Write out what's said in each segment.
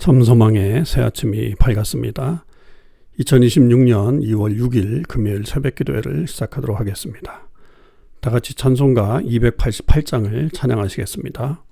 삼소망의 새 아침이 밝았습니다. 2026년 2월 6일 금요일 새벽 기도회를 시작하도록 하겠습니다. 다 같이 찬송가 288장을 찬양하시겠습니다.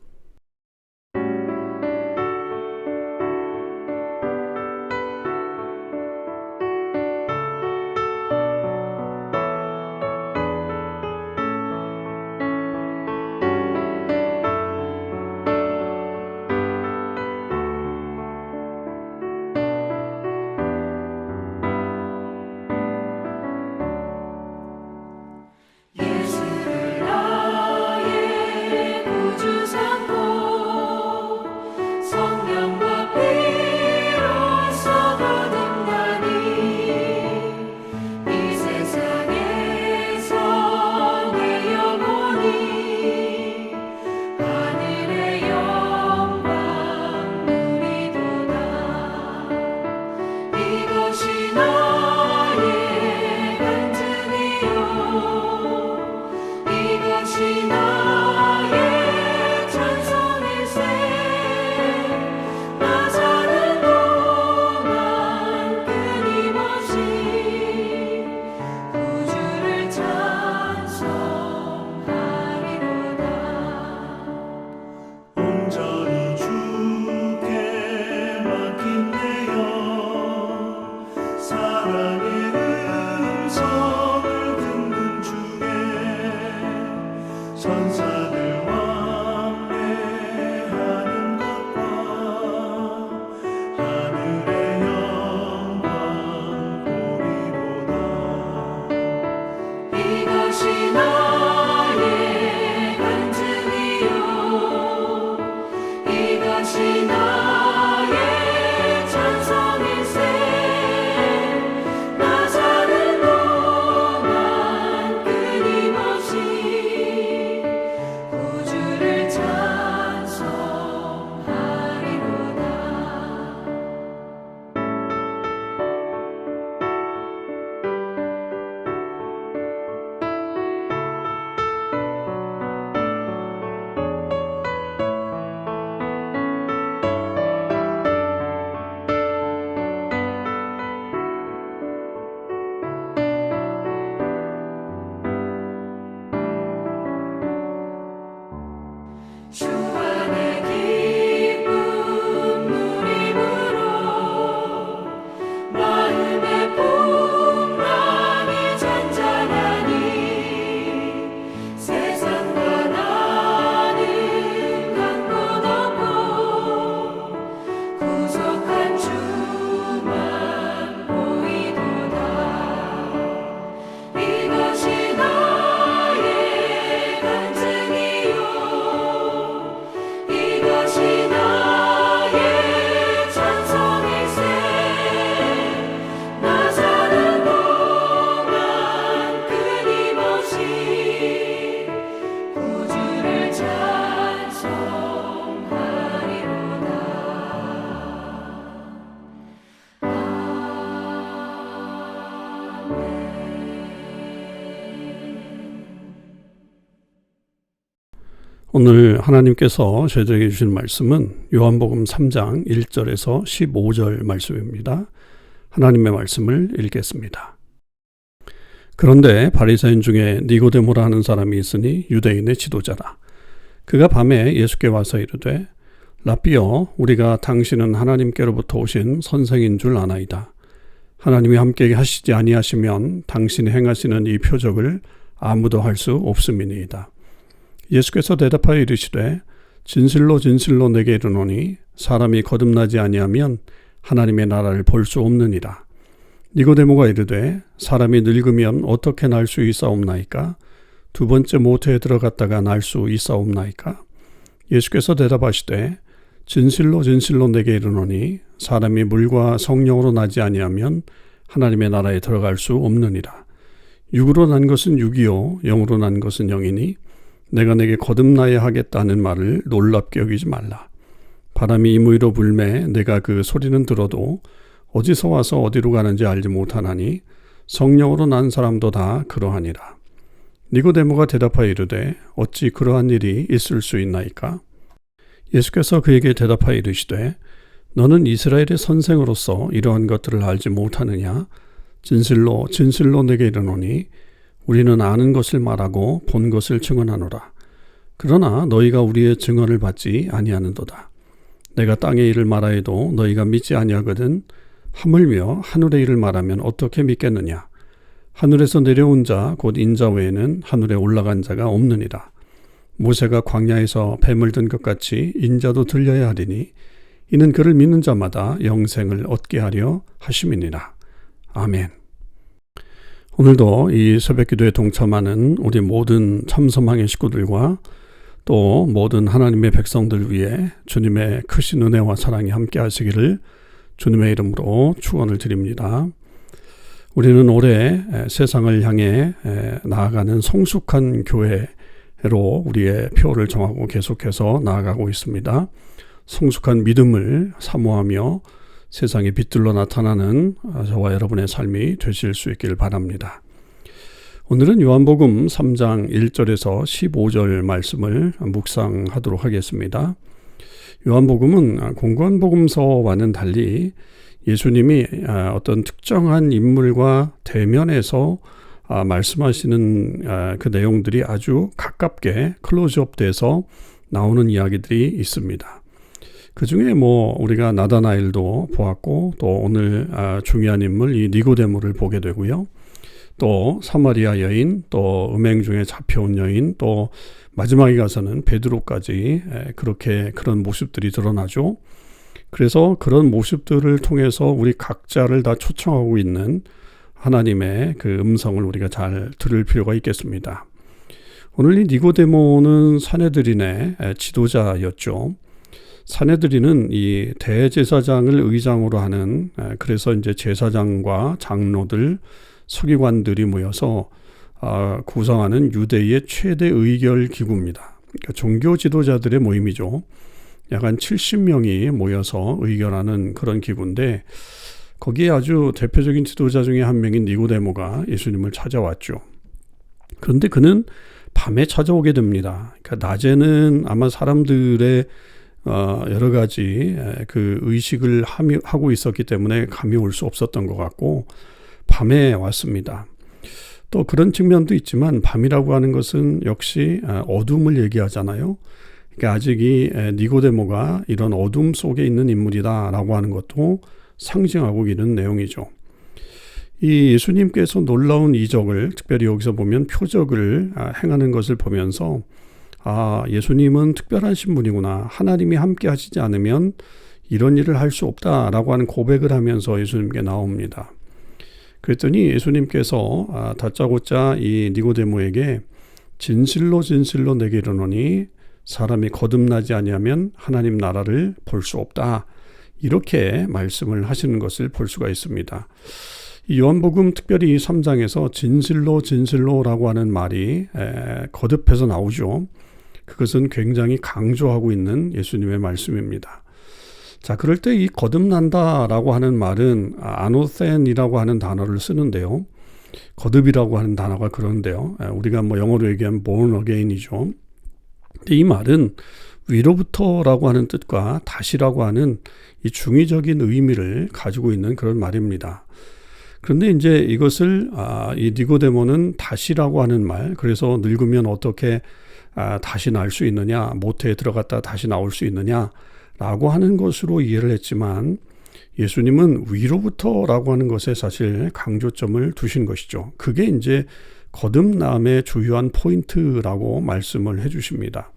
오늘 하나님께서 저희들에게 주신 말씀은 요한복음 3장 1절에서 15절 말씀입니다. 하나님의 말씀을 읽겠습니다. 그런데 바리새인 중에 니고데모라 하는 사람이 있으니 유대인의 지도자라. 그가 밤에 예수께 와서 이르되 라삐여, 우리가 당신은 하나님께로부터 오신 선생인 줄 아나이다. 하나님이 함께 하시지 아니하시면 당신이 행하시는 이 표적을 아무도 할 수 없음이니이다. 예수께서 대답하여 이르시되 진실로 진실로 내게 이르노니 사람이 거듭나지 아니하면 하나님의 나라를 볼 수 없느니라. 니고데모가 이르되 사람이 늙으면 어떻게 날 수 있사옵나이까? 두 번째 모태에 들어갔다가 날 수 있사옵나이까? 예수께서 대답하시되 진실로 진실로 내게 이르노니 사람이 물과 성령으로 나지 아니하면 하나님의 나라에 들어갈 수 없느니라. 육으로 난 것은 육이요 영으로 난 것은 영이니 내가 내게 거듭나야 하겠다는 말을 놀랍게 여기지 말라. 바람이 임의로 불매 내가 그 소리는 들어도 어디서 와서 어디로 가는지 알지 못하나니 성령으로 난 사람도 다 그러하니라. 니고데모가 대답하여 이르되 어찌 그러한 일이 있을 수 있나이까? 예수께서 그에게 대답하여 이르시되 너는 이스라엘의 선생으로서 이러한 것들을 알지 못하느냐? 진실로 진실로 내게 이르노니 우리는 아는 것을 말하고 본 것을 증언하노라. 그러나 너희가 우리의 증언을 받지 아니하는도다. 내가 땅의 일을 말하여도 너희가 믿지 아니하거든. 하물며 하늘의 일을 말하면 어떻게 믿겠느냐? 하늘에서 내려온 자 곧 인자 외에는 하늘에 올라간 자가 없느니라. 모세가 광야에서 뱀을 든 것 같이 인자도 들려야 하리니 이는 그를 믿는 자마다 영생을 얻게 하려 하심이니라. 아멘. 오늘도 이 새벽기도에 동참하는 우리 모든 참섬항의 식구들과 또 모든 하나님의 백성들 위해 주님의 크신 은혜와 사랑이 함께 하시기를 주님의 이름으로 축원을 드립니다. 우리는 올해 세상을 향해 나아가는 성숙한 교회로 우리의 표를 정하고 계속해서 나아가고 있습니다. 성숙한 믿음을 사모하며 세상의 빛들로 나타나는 저와 여러분의 삶이 되실 수 있기를 바랍니다. 오늘은 요한복음 3장 1절에서 15절 말씀을 묵상하도록 하겠습니다. 요한복음은 공고한 복음서와는 달리 예수님이 어떤 특정한 인물과 대면해서 말씀하시는 그 내용들이 아주 가깝게 클로즈업 돼서 나오는 이야기들이 있습니다. 그 중에 우리가 나다나엘도 보았고 또 오늘 중요한 인물 이 니고데모를 보게 되고요. 또 사마리아 여인, 또 음행 중에 잡혀온 여인, 또 마지막에 가서는 베드로까지 그런 모습들이 드러나죠. 그래서 그런 모습들을 통해서 우리 각자를 다 초청하고 있는 하나님의 그 음성을 우리가 잘 들을 필요가 있겠습니다. 오늘 이 니고데모는 산헤드린의 지도자였죠. 산헤드린은 이 대제사장을 의장으로 하는, 그래서 이제 제사장과 장로들, 서기관들이 모여서 구성하는 유대의 최대 의결 기구입니다. 그러니까 종교 지도자들의 모임이죠. 약 한 70명이 모여서 의결하는 그런 기구인데 거기에 아주 대표적인 지도자 중에 한 명인 니고데모가 예수님을 찾아왔죠. 그런데 그는 밤에 찾아오게 됩니다. 그러니까 낮에는 아마 사람들의 여러 가지 그 의식을 하고 있었기 때문에 감이 올 수 없었던 것 같고 밤에 왔습니다. 또 그런 측면도 있지만 밤이라고 하는 것은 역시 어둠을 얘기하잖아요. 그러니까 아직 이 니고데모가 이런 어둠 속에 있는 인물이다라고 하는 것도 상징하고 있는 내용이죠. 이 예수님께서 놀라운 이적을 특별히 여기서 보면 표적을 행하는 것을 보면서 예수님은 특별하신 분이구나. 하나님이 함께 하시지 않으면 이런 일을 할 수 없다라고 하는 고백을 하면서 예수님께 나옵니다. 그랬더니 예수님께서 다짜고짜 이 니고데모에게 진실로 진실로 내게 이르노니 사람이 거듭나지 아니하면 하나님 나라를 볼 수 없다. 이렇게 말씀을 하시는 것을 볼 수가 있습니다. 이 요한복음 특별히 3장에서 진실로 진실로라고 하는 말이 거듭해서 나오죠. 그것은 굉장히 강조하고 있는 예수님의 말씀입니다. 자, 그럴 때 이 거듭난다라고 하는 말은 아노센이라고 하는 단어를 쓰는데요. 거듭이라고 하는 단어가 그런데요. 우리가 영어로 얘기하면 born again이죠. 이 말은 위로부터라고 하는 뜻과 다시라고 하는 이 중의적인 의미를 가지고 있는 그런 말입니다. 그런데 이제 이것을 이 니고데모는 다시라고 하는 말, 그래서 늙으면 어떻게 다시 날 수 있느냐, 모태에 들어갔다 다시 나올 수 있느냐라고 하는 것으로 이해를 했지만 예수님은 위로부터라고 하는 것에 사실 강조점을 두신 것이죠. 그게 이제 거듭남의 주요한 포인트라고 말씀을 해주십니다.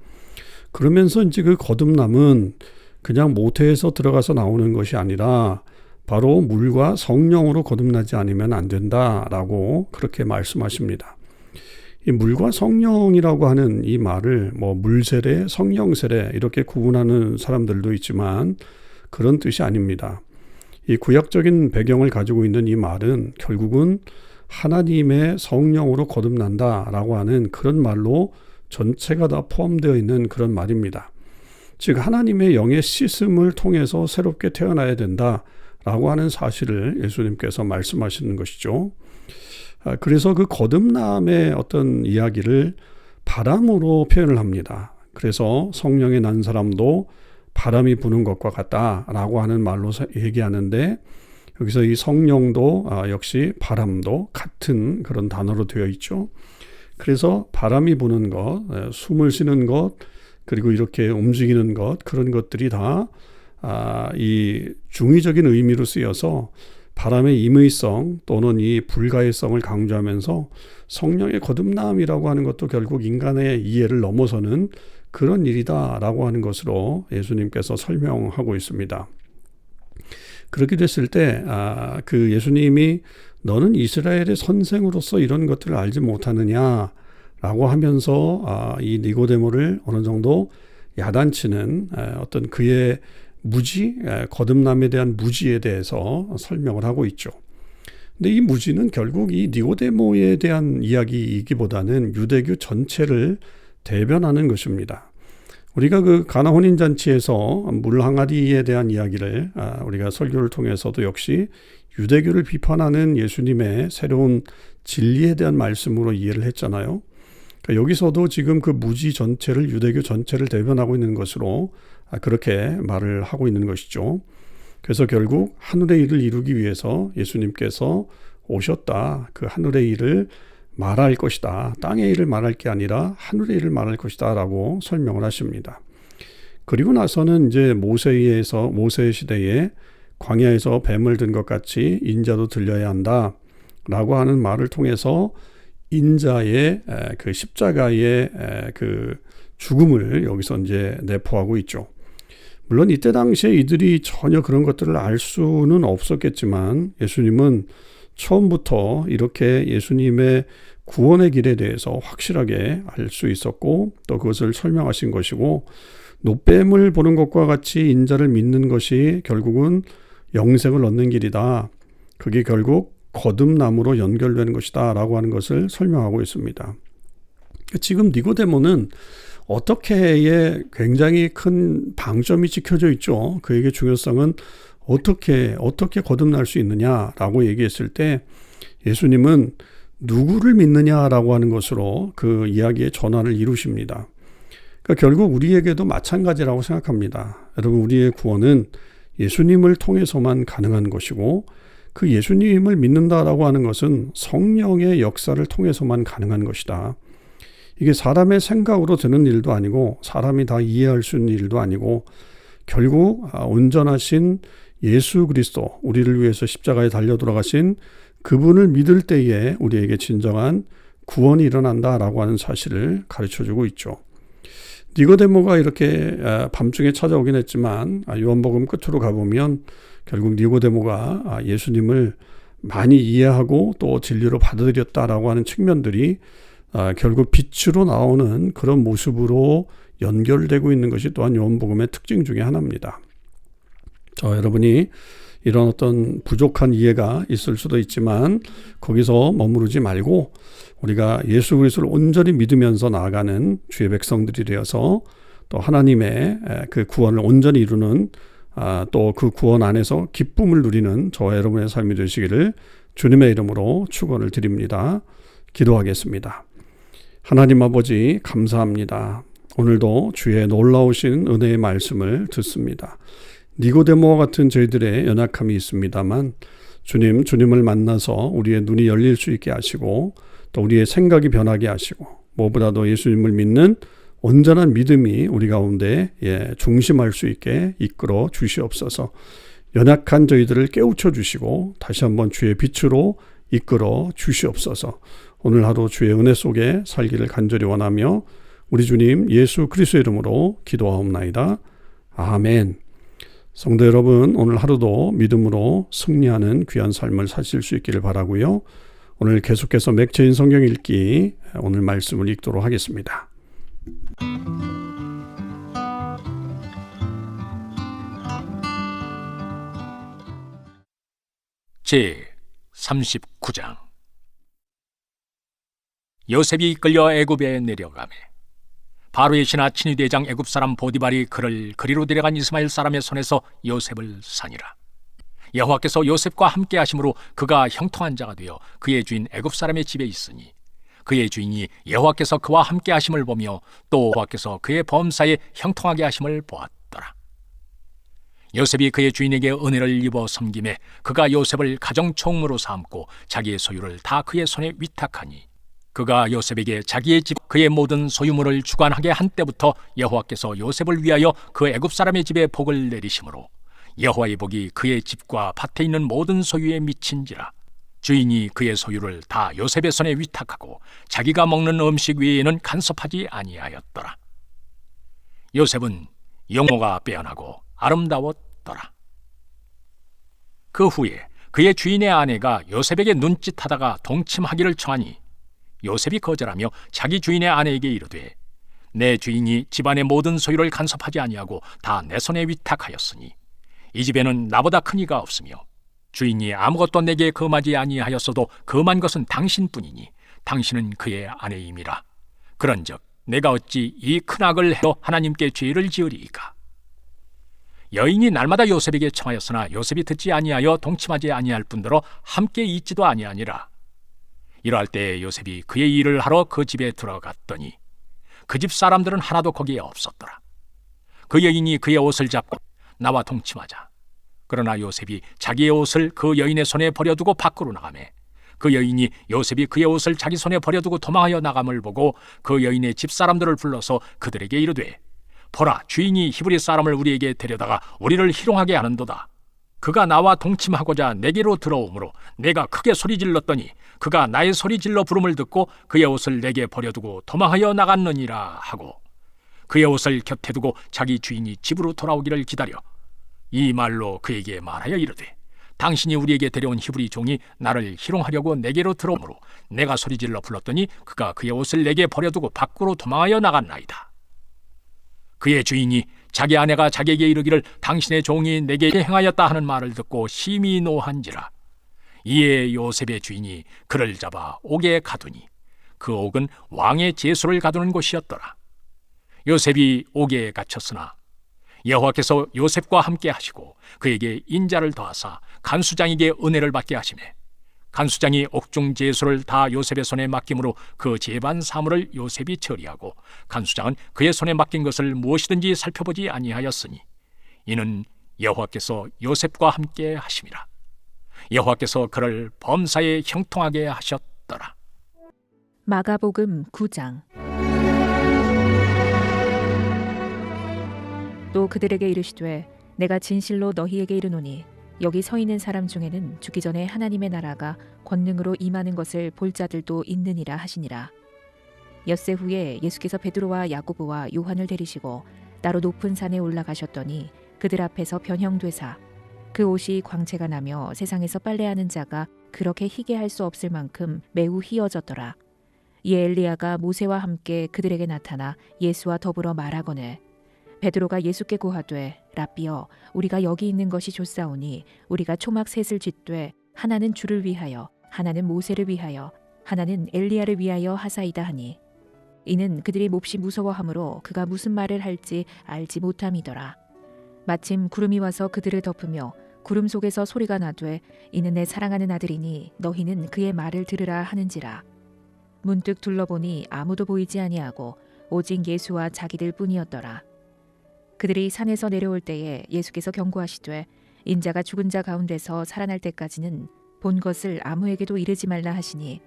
그러면서 이제 그 거듭남은 그냥 모태에서 들어가서 나오는 것이 아니라 바로 물과 성령으로 거듭나지 않으면 안 된다라고 그렇게 말씀하십니다. 이 물과 성령이라고 하는 이 말을 물세례, 성령세례 이렇게 구분하는 사람들도 있지만 그런 뜻이 아닙니다. 이 구약적인 배경을 가지고 있는 이 말은 결국은 하나님의 성령으로 거듭난다라고 하는 그런 말로 전체가 다 포함되어 있는 그런 말입니다. 즉 하나님의 영의 씻음을 통해서 새롭게 태어나야 된다라고 하는 사실을 예수님께서 말씀하시는 것이죠. 그래서 그 거듭남의 어떤 이야기를 바람으로 표현을 합니다. 그래서 성령의 난 사람도 바람이 부는 것과 같다라고 하는 말로 얘기하는데, 여기서 이 성령도 역시 바람도 같은 그런 단어로 되어 있죠. 그래서 바람이 부는 것, 숨을 쉬는 것, 그리고 이렇게 움직이는 것, 그런 것들이 다 이 중의적인 의미로 쓰여서 바람의 임의성 또는 이 불가의성을 강조하면서 성령의 거듭남이라고 하는 것도 결국 인간의 이해를 넘어서는 그런 일이다라고 하는 것으로 예수님께서 설명하고 있습니다. 그렇게 됐을 때 그 예수님이 너는 이스라엘의 선생으로서 이런 것들을 알지 못하느냐라고 하면서 이 니고데모를 어느 정도 야단치는 어떤 그의 무지, 거듭남에 대한 무지에 대해서 설명을 하고 있죠. 근데 이 무지는 결국 이 니고데모에 대한 이야기이기보다는 유대교 전체를 대변하는 것입니다. 우리가 그 가나 혼인잔치에서 물 항아리에 대한 이야기를 우리가 설교를 통해서도 역시 유대교를 비판하는 예수님의 새로운 진리에 대한 말씀으로 이해를 했잖아요. 그러니까 여기서도 지금 그 무지 전체를, 유대교 전체를 대변하고 있는 것으로 그렇게 말을 하고 있는 것이죠. 그래서 결국 하늘의 일을 이루기 위해서 예수님께서 오셨다. 그 하늘의 일을 말할 것이다. 땅의 일을 말할 게 아니라 하늘의 일을 말할 것이다 라고 설명을 하십니다. 그리고 나서는 이제 모세 시대에 광야에서 뱀을 든 것 같이 인자도 들려야 한다 라고 하는 말을 통해서 인자의 그 십자가의 그 죽음을 여기서 이제 내포하고 있죠. 물론 이때 당시에 이들이 전혀 그런 것들을 알 수는 없었겠지만 예수님은 처음부터 이렇게 예수님의 구원의 길에 대해서 확실하게 알 수 있었고 또 그것을 설명하신 것이고, 노뱀을 보는 것과 같이 인자를 믿는 것이 결국은 영생을 얻는 길이다. 그게 결국 거듭남으로 연결되는 것이다 라고 하는 것을 설명하고 있습니다. 지금 니고데모는 어떻게의 굉장히 큰 방점이 찍혀져 있죠. 그에게 중요성은 어떻게 거듭날 수 있느냐라고 얘기했을 때 예수님은 누구를 믿느냐라고 하는 것으로 그 이야기의 전환을 이루십니다. 그러니까 결국 우리에게도 마찬가지라고 생각합니다. 여러분, 우리의 구원은 예수님을 통해서만 가능한 것이고, 그 예수님을 믿는다라고 하는 것은 성령의 역사를 통해서만 가능한 것이다. 이게 사람의 생각으로 되는 일도 아니고 사람이 다 이해할 수 있는 일도 아니고, 결국 온전하신 예수 그리스도, 우리를 위해서 십자가에 달려 돌아가신 그분을 믿을 때에 우리에게 진정한 구원이 일어난다라고 하는 사실을 가르쳐주고 있죠. 니고데모가 이렇게 밤중에 찾아오긴 했지만 요한복음 끝으로 가보면 결국 니고데모가 예수님을 많이 이해하고 또 진리로 받아들였다라고 하는 측면들이 결국 빛으로 나오는 그런 모습으로 연결되고 있는 것이 또한 요한복음의 특징 중에 하나입니다. 여러분이 이런 어떤 부족한 이해가 있을 수도 있지만 거기서 머무르지 말고 우리가 예수 그리스도를 온전히 믿으면서 나아가는 주의 백성들이 되어서 또 하나님의 그 구원을 온전히 이루는 또 그 구원 안에서 기쁨을 누리는 저와 여러분의 삶이 되시기를 주님의 이름으로 축원을 드립니다. 기도하겠습니다. 하나님 아버지, 감사합니다. 오늘도 주의 놀라우신 은혜의 말씀을 듣습니다. 니고데모와 같은 저희들의 연약함이 있습니다만 주님을 만나서 우리의 눈이 열릴 수 있게 하시고 또 우리의 생각이 변하게 하시고 무엇보다도 예수님을 믿는 온전한 믿음이 우리 가운데 중심할 수 있게 이끌어 주시옵소서. 연약한 저희들을 깨우쳐 주시고 다시 한번 주의 빛으로 이끌어 주시옵소서. 오늘 하루 주의 은혜 속에 살기를 간절히 원하며 우리 주님 예수 그리스도의 이름으로 기도하옵나이다. 아멘. 성도 여러분, 오늘 하루도 믿음으로 승리하는 귀한 삶을 사실 수 있기를 바라고요. 오늘 계속해서 맥체인 성경 읽기, 오늘 말씀을 읽도록 하겠습니다. 제 39장. 요셉이 이끌려 애굽에 내려가매 바로의 신하 친위대장 애굽 사람 보디발이 그를 그리로 데려간 이스마엘 사람의 손에서 요셉을 사니라. 여호와께서 요셉과 함께 하심으로 그가 형통한 자가 되어 그의 주인 애굽 사람의 집에 있으니 그의 주인이 여호와께서 그와 함께 하심을 보며 또 여호와께서 그의 범사에 형통하게 하심을 보았더라. 요셉이 그의 주인에게 은혜를 입어 섬김에 그가 요셉을 가정총무로 삼고 자기의 소유를 다 그의 손에 위탁하니 그가 요셉에게 자기의 집 그의 모든 소유물을 주관하게 한 때부터 여호와께서 요셉을 위하여 그 애굽 사람의 집에 복을 내리심으로 여호와의 복이 그의 집과 밭에 있는 모든 소유에 미친지라. 주인이 그의 소유를 다 요셉의 손에 위탁하고 자기가 먹는 음식 외에는 간섭하지 아니하였더라. 요셉은 용모가 빼어나고 아름다웠더라. 그 후에 그의 주인의 아내가 요셉에게 눈짓하다가 동침하기를 청하니 요셉이 거절하며 자기 주인의 아내에게 이르되 내 주인이 집안의 모든 소유를 간섭하지 아니하고 다 내 손에 위탁하였으니 이 집에는 나보다 큰 이가 없으며 주인이 아무것도 내게 금하지 아니하였어도 금한 것은 당신뿐이니 당신은 그의 아내임이라. 그런즉 내가 어찌 이 큰 악을 해도 하나님께 죄를 지으리이까. 여인이 날마다 요셉에게 청하였으나 요셉이 듣지 아니하여 동침하지 아니할 뿐더러 함께 있지도 아니하니라. 이러할 때 요셉이 그의 일을 하러 그 집에 들어갔더니 그 집 사람들은 하나도 거기에 없었더라. 그 여인이 그의 옷을 잡고 나와 동침하자. 그러나 요셉이 자기의 옷을 그 여인의 손에 버려두고 밖으로 나가매 그 여인이 요셉이 그의 옷을 자기 손에 버려두고 도망하여 나감을 보고 그 여인의 집 사람들을 불러서 그들에게 이르되 보라, 주인이 히브리 사람을 우리에게 데려다가 우리를 희롱하게 하는도다. 그가 나와 동침하고자 내게로 들어오므로 내가 크게 소리질렀더니 그가 나의 소리질러 부름을 듣고 그의 옷을 내게 버려두고 도망하여 나갔느니라 하고 그의 옷을 곁에 두고 자기 주인이 집으로 돌아오기를 기다려 이 말로 그에게 말하여 이르되 당신이 우리에게 데려온 히브리 종이 나를 희롱하려고 내게로 들어오므로 내가 소리질러 불렀더니 그가 그의 옷을 내게 버려두고 밖으로 도망하여 나갔나이다. 그의 주인이 자기 아내가 자기에게 이르기를 당신의 종이 내게 행하였다 하는 말을 듣고 심히 노한지라. 이에 요셉의 주인이 그를 잡아 옥에 가두니 그 옥은 왕의 제수를 가두는 곳이었더라. 요셉이 옥에 갇혔으나 여호와께서 요셉과 함께 하시고 그에게 인자를 더하사 간수장에게 은혜를 받게 하시매 간수장이 옥중 제수를 다 요셉의 손에 맡김으로 그 제반 사물을 요셉이 처리하고 간수장은 그의 손에 맡긴 것을 무엇이든지 살펴보지 아니하였으니 이는 여호와께서 요셉과 함께 하심이라. 여호와께서 그를 범사에 형통하게 하셨더라. 마가복음 9장. 또 그들에게 이르시되 내가 진실로 너희에게 이르노니 여기 서 있는 사람 중에는 죽기 전에 하나님의 나라가 권능으로 임하는 것을 볼 자들도 있느니라 하시니라. 엿새 후에 예수께서 베드로와 야고보와 요한을 데리시고 따로 높은 산에 올라가셨더니 그들 앞에서 변형되사 그 옷이 광채가 나며 세상에서 빨래하는 자가 그렇게 희게 할 수 없을 만큼 매우 희어졌더라. 이에 엘리야가 모세와 함께 그들에게 나타나 예수와 더불어 말하거늘 베드로가 예수께 고하되 랍비여 우리가 여기 있는 것이 좋사오니 우리가 초막 셋을 짓되 하나는 주를 위하여 하나는 모세를 위하여 하나는 엘리야를 위하여 하사이다 하니 이는 그들이 몹시 무서워하므로 그가 무슨 말을 할지 알지 못함이더라. 마침 구름이 와서 그들을 덮으며 구름 속에서 소리가 나되 이는 내 사랑하는 아들이니 너희는 그의 말을 들으라 하는지라. 문득 둘러보니 아무도 보이지 아니하고 오직 예수와 자기들 뿐이었더라. 그들이 산에서 내려올 때에 예수께서 경고하시되 인자가 죽은 자 가운데서 살아날 때까지는 본 것을 아무에게도 이르지 말라 하시니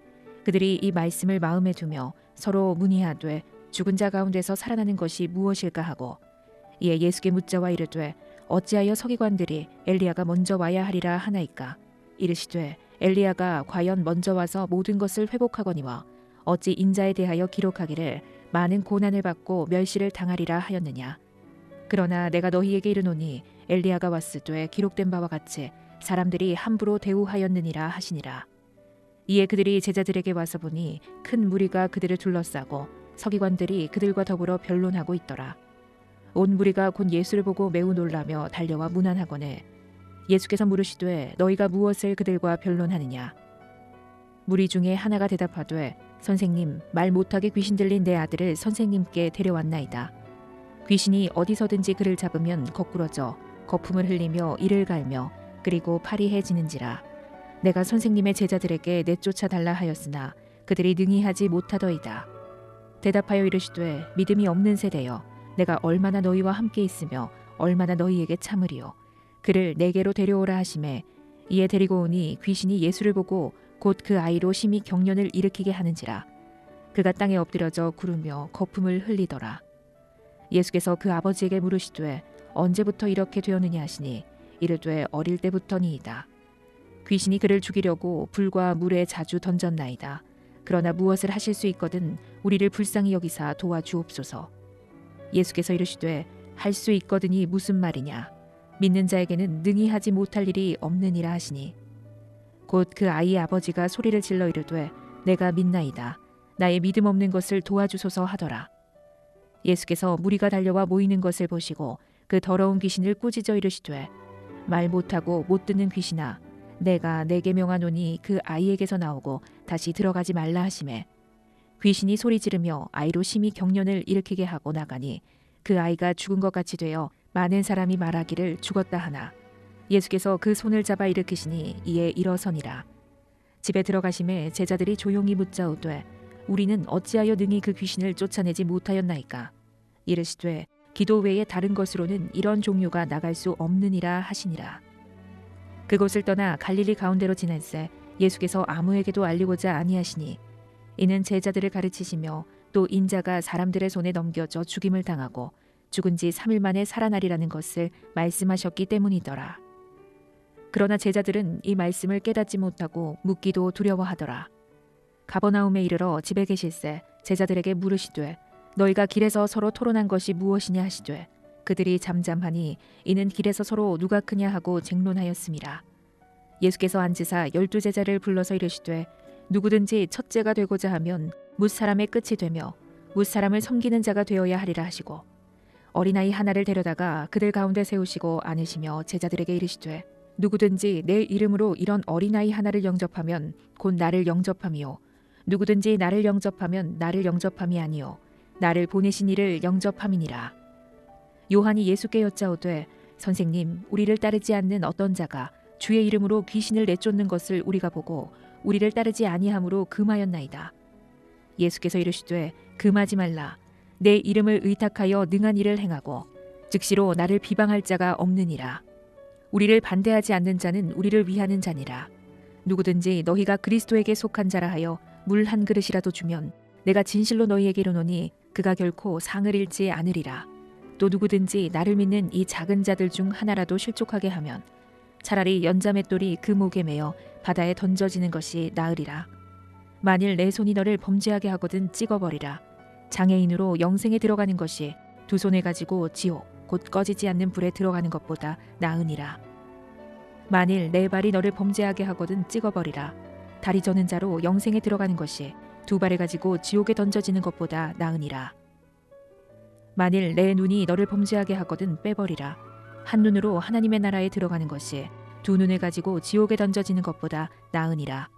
그들이 이 말씀을 마음에 두며 서로 문의하되 죽은 자 가운데서 살아나는 것이 무엇일까 하고 이에 예수께 묻자와 이르되 어찌하여 서기관들이 엘리야가 먼저 와야 하리라 하나이까. 이르시되 엘리야가 과연 먼저 와서 모든 것을 회복하거니와 어찌 인자에 대하여 기록하기를 많은 고난을 받고 멸시를 당하리라 하였느냐. 그러나 내가 너희에게 이르노니 엘리야가 왔으되 기록된 바와 같이 사람들이 함부로 대우하였느니라 하시니라. 이에 그들이 제자들에게 와서 보니 큰 무리가 그들을 둘러싸고 서기관들이 그들과 더불어 변론하고 있더라. 온 무리가 곧 예수를 보고 매우 놀라며 달려와 문안하거늘 예수께서 물으시되 너희가 무엇을 그들과 변론하느냐. 무리 중에 하나가 대답하되 선생님 말 못하게 귀신 들린 내 아들을 선생님께 데려왔나이다. 귀신이 어디서든지 그를 잡으면 거꾸러져 거품을 흘리며 이를 갈며 그리고 파리해지는지라. 내가 선생님의 제자들에게 내쫓아 달라 하였으나 그들이 능히 하지 못하더이다. 대답하여 이르시되 믿음이 없는 세대여 내가 얼마나 너희와 함께 있으며 얼마나 너희에게 참으리요. 그를 내게로 데려오라 하시매 이에 데리고 오니 귀신이 예수를 보고 곧 그 아이로 심히 경련을 일으키게 하는지라. 그가 땅에 엎드려져 구르며 거품을 흘리더라. 예수께서 그 아버지에게 물으시되 언제부터 이렇게 되었느냐 하시니 이르되 어릴 때부터니이다. 귀신이 그를 죽이려고 불과 물에 자주 던졌나이다. 그러나 무엇을 하실 수 있거든 우리를 불쌍히 여기사 도와주옵소서. 예수께서 이르시되 할 수 있거든이 무슨 말이냐. 믿는 자에게는 능히 하지 못할 일이 없느니라 하시니 곧 그 아이의 아버지가 소리를 질러 이르되 내가 믿나이다. 나의 믿음 없는 것을 도와주소서 하더라. 예수께서 무리가 달려와 모이는 것을 보시고 그 더러운 귀신을 꾸짖어 이르시되 말 못하고 못 듣는 귀신아 내가 내게 명하노니 그 아이에게서 나오고 다시 들어가지 말라 하시매 귀신이 소리 지르며 아이로 심히 경련을 일으키게 하고 나가니 그 아이가 죽은 것 같이 되어 많은 사람이 말하기를 죽었다 하나 예수께서 그 손을 잡아 일으키시니 이에 일어서니라. 집에 들어가심에 제자들이 조용히 묻자오되 우리는 어찌하여 능히 그 귀신을 쫓아내지 못하였나이까. 이르시되 기도 외에 다른 것으로는 이런 종류가 나갈 수 없느니라 하시니라. 그곳을 떠나 갈릴리 가운데로 지날새 예수께서 아무에게도 알리고자 아니하시니 이는 제자들을 가르치시며 또 인자가 사람들의 손에 넘겨져 죽임을 당하고 죽은 지 3일 만에 살아나리라는 것을 말씀하셨기 때문이더라. 그러나 제자들은 이 말씀을 깨닫지 못하고 묻기도 두려워하더라. 가버나움에 이르러 집에 계실새 제자들에게 물으시되 너희가 길에서 서로 토론한 것이 무엇이냐 하시되 그들이 잠잠하니 이는 길에서 서로 누가 크냐 하고 쟁론하였음이라. 예수께서 앉으사 12 제자를 불러서 이르시되 누구든지 첫째가 되고자 하면 뭇 사람의 끝이 되며 뭇 사람을 섬기는 자가 되어야 하리라 하시고 어린아이 하나를 데려다가 그들 가운데 세우시고 앉으시며 제자들에게 이르시되 누구든지 내 이름으로 이런 어린아이 하나를 영접하면 곧 나를 영접함이요 누구든지 나를 영접하면 나를 영접함이 아니요 나를 보내신 이를 영접함이니라. 요한이 예수께 여짜오되 선생님 우리를 따르지 않는 어떤 자가 주의 이름으로 귀신을 내쫓는 것을 우리가 보고 우리를 따르지 아니함으로 금하였나이다. 예수께서 이르시되 금하지 말라. 내 이름을 의탁하여 능한 일을 행하고 즉시로 나를 비방할 자가 없느니라. 우리를 반대하지 않는 자는 우리를 위하는 자니라. 누구든지 너희가 그리스도에게 속한 자라 하여 물 한 그릇이라도 주면 내가 진실로 너희에게 이르노니 그가 결코 상을 잃지 않으리라. 또 누구든지 나를 믿는 이 작은 자들 중 하나라도 실족하게 하면 차라리 연자맷돌이 그 목에 매어 바다에 던져지는 것이 나으리라. 만일 내 손이 너를 범죄하게 하거든 찍어버리라. 장애인으로 영생에 들어가는 것이 두 손을 가지고 지옥 곧 꺼지지 않는 불에 들어가는 것보다 나으니라. 만일 내 발이 너를 범죄하게 하거든 찍어버리라. 다리 저는 자로 영생에 들어가는 것이 두 발을 가지고 지옥에 던져지는 것보다 나으니라. 만일 내 눈이 너를 범죄하게 하거든 빼버리라. 한 눈으로 하나님의 나라에 들어가는 것이 두 눈을 가지고 지옥에 던져지는 것보다 나으니라.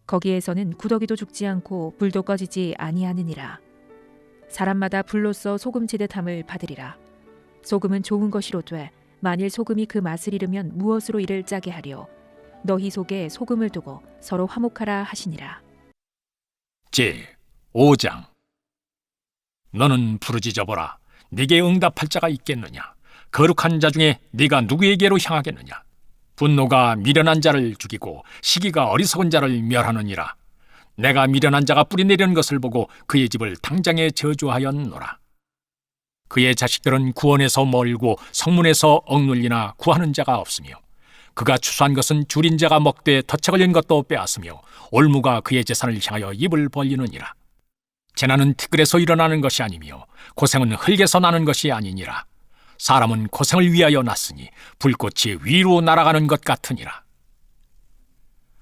거기에서는 구더기도 죽지 않고 불도 꺼지지 아니하느니라. 사람마다 불로써 소금 치듯함을 받으리라. 소금은 좋은 것이로되 만일 소금이 그 맛을 잃으면 무엇으로 이를 짜게 하리요. 너희 속에 소금을 두고 서로 화목하라 하시니라. 제 5장. 너는 부르짖어보라. 네게 응답할 자가 있겠느냐. 거룩한 자 중에 네가 누구에게로 향하겠느냐. 분노가 미련한 자를 죽이고 시기가 어리석은 자를 멸하느니라. 내가 미련한 자가 뿌리내리는 것을 보고 그의 집을 당장에 저주하였노라. 그의 자식들은 구원에서 멀고 성문에서 억눌리나 구하는 자가 없으며 그가 추수한 것은 줄인 자가 먹되 덫에 걸린 것도 빼앗으며 올무가 그의 재산을 향하여 입을 벌리느니라. 재난은 티끌에서 일어나는 것이 아니며 고생은 흙에서 나는 것이 아니니라. 사람은 고생을 위하여 났으니 불꽃이 위로 날아가는 것 같으니라.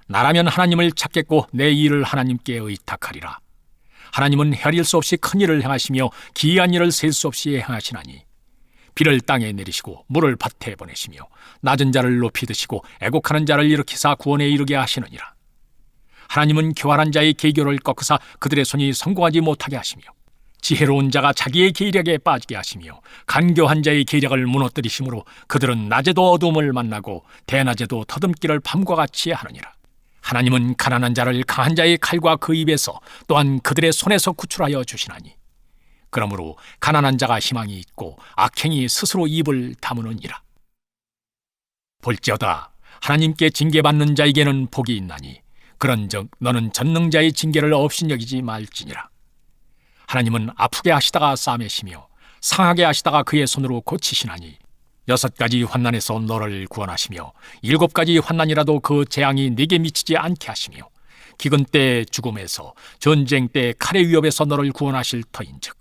나라면 하나님을 찾겠고 내 일을 하나님께 의탁하리라. 하나님은 헤아릴 수 없이 큰 일을 행하시며 기이한 일을 셀 수 없이 행하시나니 비를 땅에 내리시고 물을 밭에 보내시며 낮은 자를 높이 드시고 애곡하는 자를 일으키사 구원에 이르게 하시느니라. 하나님은 교활한 자의 계교를 꺾으사 그들의 손이 성공하지 못하게 하시며 지혜로운 자가 자기의 계략에 빠지게 하시며 간교한 자의 계략을 무너뜨리심으로 그들은 낮에도 어둠을 만나고 대낮에도 터듬기를 밤과 같이 하느니라. 하나님은 가난한 자를 강한 자의 칼과 그 입에서 또한 그들의 손에서 구출하여 주시나니 그러므로 가난한 자가 희망이 있고 악행이 스스로 입을 다무느니라. 볼지어다 하나님께 징계받는 자에게는 복이 있나니 그런즉 너는 전능자의 징계를 업신여기지 말지니라. 하나님은 아프게 하시다가 싸매시며 상하게 하시다가 그의 손으로 고치시나니 6가지 환난에서 너를 구원하시며 7가지 환난이라도 그 재앙이 네게 미치지 않게 하시며 기근 때 죽음에서 전쟁 때 칼의 위협에서 너를 구원하실 터인즉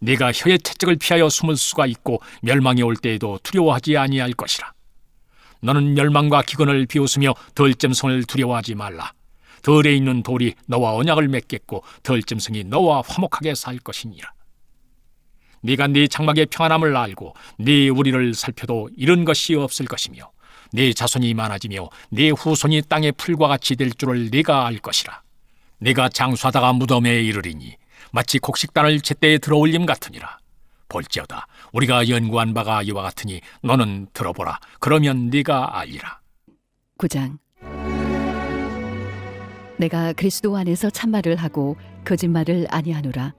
네가 혀의 채찍을 피하여 숨을 수가 있고 멸망이 올 때에도 두려워하지 아니할 것이라. 너는 멸망과 기근을 비웃으며 덜짐승을 두려워하지 말라. 덜에 있는 돌이 너와 언약을 맺겠고 덜짐승이 너와 화목하게 살 것이니라. 네가 네 장막의 평안함을 알고 네 우리를 살펴도 이런 것이 없을 것이며 네 자손이 많아지며 네 후손이 땅의 풀과 같이 될 줄을 네가 알 것이라. 네가 장수하다가 무덤에 이르리니 마치 곡식단을 제때에 들어올림 같으니라. 볼지어다 우리가 연구한 바가 이와 같으니 너는 들어보라. 그러면 네가 알리라. 9장. 내가 그리스도 안에서 참말을 하고 거짓말을 아니하노라.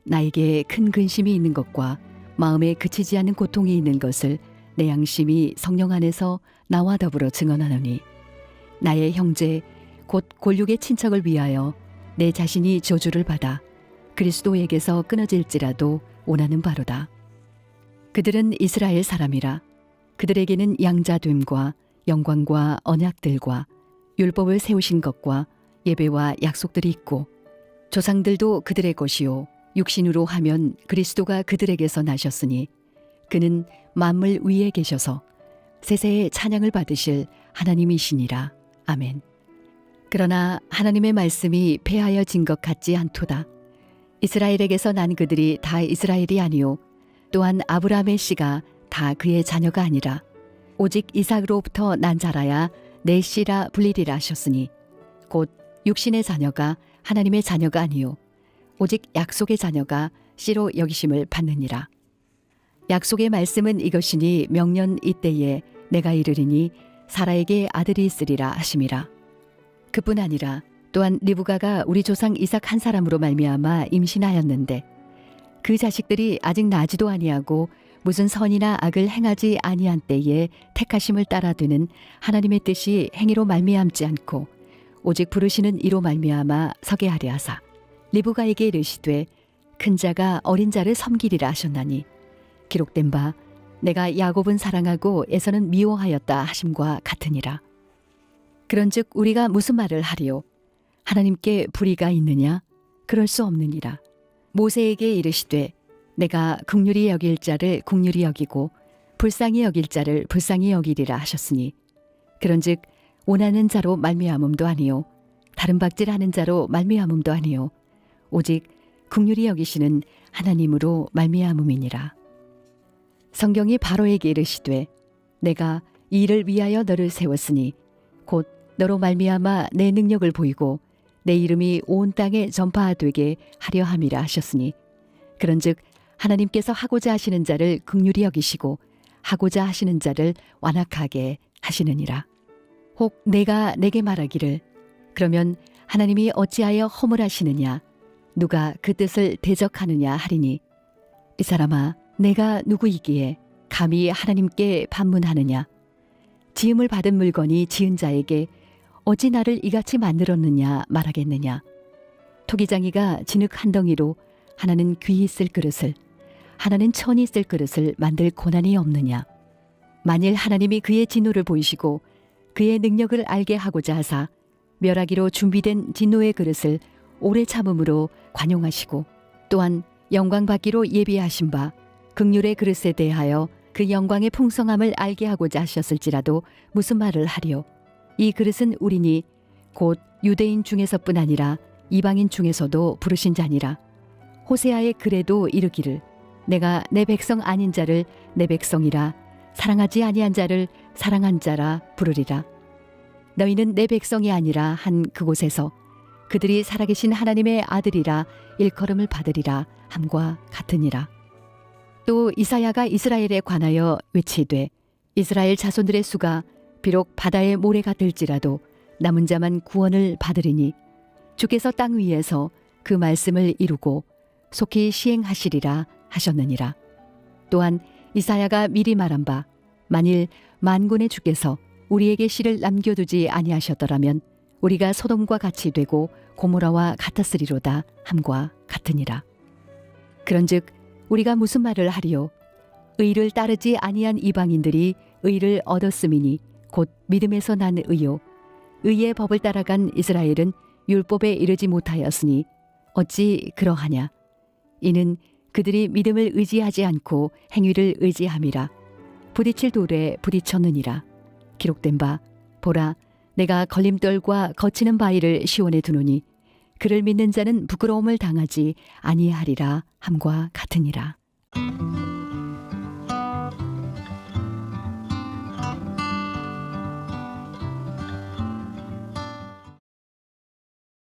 나에게 큰 근심이 있는 것과 마음에 그치지 않는 고통이 있는 것을 내 양심이 성령 안에서 나와 더불어 증언하노니 나의 형제 곧 골육의 친척을 위하여 내 자신이 저주를 받아 그리스도에게서 끊어질지라도 원하는 바로다. 그들은 이스라엘 사람이라. 그들에게는 양자됨과 영광과 언약들과 율법을 세우신 것과 예배와 약속들이 있고 조상들도 그들의 것이요 육신으로 하면 그리스도가 그들에게서 나셨으니 그는 만물 위에 계셔서 세세의 찬양을 받으실 하나님이시니라. 아멘. 그러나 하나님의 말씀이 폐하여진 것 같지 않도다. 이스라엘에게서 난 그들이 다 이스라엘이 아니요 또한 아브라함의 씨가 다 그의 자녀가 아니라 오직 이삭으로부터 난 자라야 내 씨라 불리리라 하셨으니 곧 육신의 자녀가 하나님의 자녀가 아니요 오직 약속의 자녀가 씨로 여기심을 받느니라. 약속의 말씀은 이것이니 명년 이때에 내가 이르리니 사라에게 아들이 있으리라 하심이라. 그뿐 아니라 또한 리브가가 우리 조상 이삭 한 사람으로 말미암아 임신하였는데 그 자식들이 아직 나지도 아니하고 무슨 선이나 악을 행하지 아니한 때에 택하심을 따라드는 하나님의 뜻이 행위로 말미암지 않고 오직 부르시는 이로 말미암아 서게 하려 하사 리브가에게 이르시되 큰 자가 어린 자를 섬기리라 하셨나니 기록된 바 내가 야곱은 사랑하고 에서는 미워하였다 하심과 같으니라. 그런즉 우리가 무슨 말을 하리요? 하나님께 불의가 있느냐? 그럴 수 없느니라. 모세에게 이르시되 내가 긍휼히 여길 자를 긍휼히 여기고 불쌍히 여길 자를 불쌍히 여기리라 하셨으니 그런즉 원하는 자로 말미암음도 아니요 다른 박질하는 자로 말미암음도 아니요 오직 긍휼히 여기시는 하나님으로 말미암음이니라. 성경이 바로에게 이르시되 내가 이 일을 위하여 너를 세웠으니 곧 너로 말미암아 내 능력을 보이고 내 이름이 온 땅에 전파되게 하려 함이라 하셨으니 그런즉 하나님께서 하고자 하시는 자를 긍휼히 여기시고 하고자 하시는 자를 완악하게 하시느니라. 혹 내가 내게 말하기를 그러면 하나님이 어찌하여 허물하시느냐 누가 그 뜻을 대적하느냐 하리니 이 사람아 내가 누구이기에 감히 하나님께 반문하느냐 지음을 받은 물건이 지은 자에게 어찌 나를 이같이 만들었느냐 말하겠느냐. 토기장이가 진흙 한 덩이로 하나는 귀히 쓸 그릇을 하나는 천이 쓸 그릇을 만들 고난이 없느냐. 만일 하나님이 그의 진노를 보이시고 그의 능력을 알게 하고자 하사 멸하기로 준비된 진노의 그릇을 오래 참음으로 관용하시고 또한 영광 받기로 예비하신 바 긍휼의 그릇에 대하여 그 영광의 풍성함을 알게 하고자 하셨을지라도 무슨 말을 하리요. 이 그릇은 우리니 곧 유대인 중에서뿐 아니라 이방인 중에서도 부르신 자니라. 호세아의 글에도 이르기를 내가 내 백성 아닌 자를 내 백성이라 사랑하지 아니한 자를 사랑한 자라 부르리라. 너희는 내 백성이 아니라 한 그곳에서 그들이 살아계신 하나님의 아들이라 일컬음을 받으리라 함과 같으니라. 또 이사야가 이스라엘에 관하여 외치되 이스라엘 자손들의 수가 비록 바다의 모래가 될지라도 남은 자만 구원을 받으리니 주께서 땅 위에서 그 말씀을 이루고 속히 시행하시리라 하셨느니라. 또한 이사야가 미리 말한 바 만일 만군의 주께서 우리에게 씨를 남겨두지 아니하셨더라면 우리가 소돔과 같이 되고 고모라와 같았으리로다 함과 같으니라. 그런즉 우리가 무슨 말을 하리요? 의를 따르지 아니한 이방인들이 의를 얻었음이니 곧 믿음에서 난 의요. 의의 법을 따라간 이스라엘은 율법에 이르지 못하였으니 어찌 그러하냐? 이는 그들이 믿음을 의지하지 않고 행위를 의지함이라. 부딪힐 돌에 부딪혔느니라. 기록된 바 보라, 내가 걸림돌과 거치는 바위를 시온에 두노니 그를 믿는 자는 부끄러움을 당하지 아니하리라 함과 같으니라.